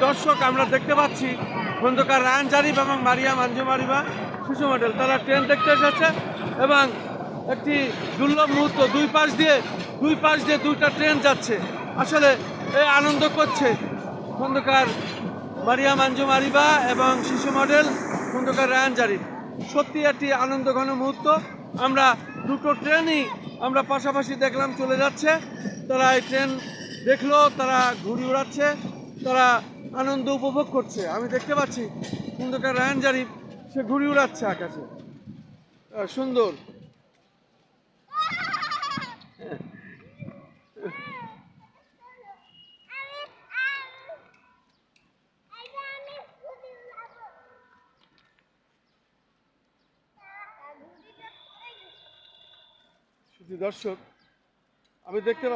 দর্শক, আমরা দেখতে পাচ্ছি খন্দকার রায়ান জারিফ এবং মারিয়াম আঞ্জুম আরিবা শিশু মডেল তারা ট্রেন দেখতে এসেছে এবং একটি দুর্লভ মুহূর্ত, দুই পাশ দিয়ে দুইটা ট্রেন যাচ্ছে। আসলে এই আনন্দ করছে খন্দকার মারিয়াম আঞ্জুম আরিবা এবং শিশু মডেল খন্দকার রায়ান জারিফ। সত্যি একটি আনন্দঘন মুহূর্ত। আমরা দুটো ট্রেনই আমরা পাশাপাশি দেখলাম চলে যাচ্ছে। তারা এই ট্রেন দেখলো, তারা ঘুড়ি উড়াচ্ছে, তারা আনন্দ উপভোগ করছে। আমি দেখতে পাচ্ছি খন্দকার রায়ান জারিফ সে ঘুড়ি উড়াচ্ছে আকাশে, সুন্দর। শুধু দর্শক, আমি দেখতে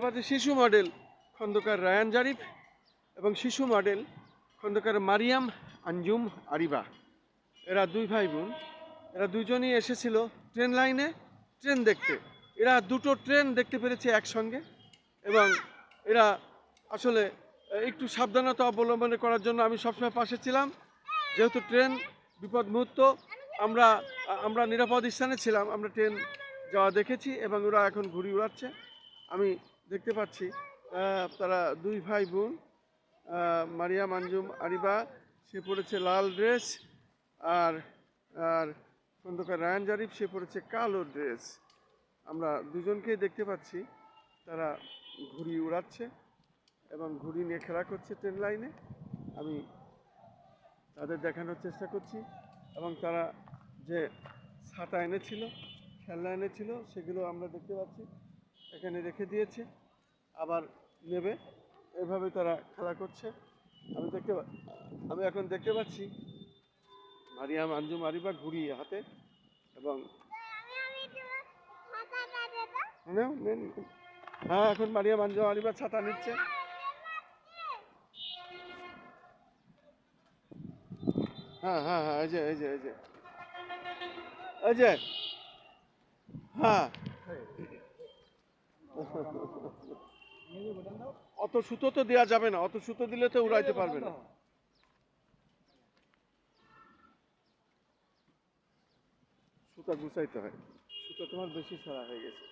পাচ্ছি শিশু মডেল খন্দকার রায়ান জারিফ এবং শিশু মডেল খন্দকার মারিয়াম আঞ্জুম আরিবা। এরা দুই ভাই বোন, এরা দুজনই এসেছিল ট্রেন লাইনে ট্রেন দেখতে। এরা দুটো ট্রেন দেখতে পেরেছে একসঙ্গে এবং এরা আসলে একটু সাবধানতা অবলম্বন করার জন্য আমি সবসময় পাশে ছিলাম। যেহেতু ট্রেন বিপদ মুহূর্ত, আমরা নিরাপদ স্থানে ছিলাম, আমরা ট্রেন যাওয়া দেখেছি এবং ওরা এখন ঘুড়ি উড়াচ্ছে। আমি দেখতে পাচ্ছি তারা দুই ভাই বোন। মারিয়াম আঞ্জুম আরিবা সে পড়েছে লাল ড্রেস, আর আর খন্দকার রায়ান জারিফ সে পড়েছে কালো ড্রেস। আমরা দুজনকেই দেখতে পাচ্ছি তারা ঘুড়ি উড়াচ্ছে এবং ঘুড়ি নিয়ে খেলা করছে ট্রেন লাইনে। আমি তাদের দেখানোর চেষ্টা করছি এবং তারা যে ছাতা এনেছিল, খেলনা এনেছিল, সেগুলো আমরা দেখতে পাচ্ছি এখানে রেখে দিয়েছে, আবার নেবে, এভাবে তারা খেলা করছে। আমি এখন দেখতে পাচ্ছি মারিয়াম আঞ্জুম আরিবা ঘুড়ি হাতে এবং হ্যাঁ, এখন মারিয়াম আঞ্জুম আরিবা ছাতা নিচ্ছে। হ্যাঁ হ্যাঁ হ্যাঁ, এই যে হ্যাঁ, অত সুতো তো দেওয়া যাবে না, অত সুতো দিলে তো উড়াইতে পারবে না। সুতা গুছাইতে হয়, সুতো তোমার বেশি ছাড়া হয়ে গেছে।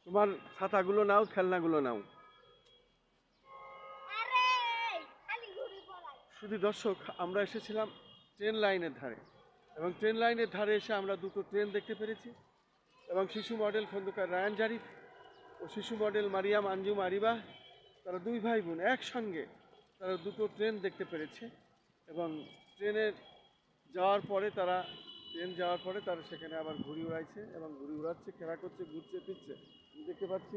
তোমার ছাতাগুলো নাও, খেলনাগুলো নাও। শুধু দর্শক, আমরা এসেছিলাম ট্রেন লাইনের ধারে এবং ট্রেন লাইনের ধারে এসে আমরা দুটো ট্রেন দেখতে পেরেছি এবং শিশু মডেল খন্দকার রায়ান জারিফ ও শিশু মডেল মারিয়াম আঞ্জুম আরিবা তারা দুই ভাই বোন একসঙ্গে তারা দুটো ট্রেন দেখতে পেরেছে এবং ট্রেন যাওয়ার পরে তারা সেখানে আবার ঘুড়ি উড়াইছে এবং ঘুড়ি উড়াচ্ছে, খেলা করছে, ঘুরছে ফিরছে। আমি দেখতে পাচ্ছি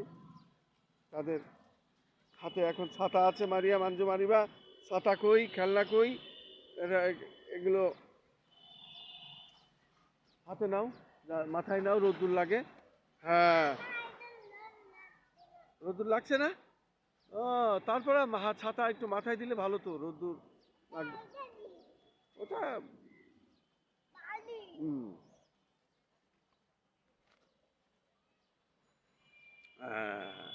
তাদের হাতে এখন ছাতা আছে। মারিয়াম আঞ্জুম আরিবা ছাতা কই, খেলনা কই, এগুলো হাতে নাও, মাথায় নাও, রোদ্দুর লাগে। হ্যাঁ, রোদ্দুর লাগছে না? ও, তারপরে ছাতা একটু মাথায় দিলে ভালো তো, রোদ্দুর লাগবে ওটা। হ্যাঁ।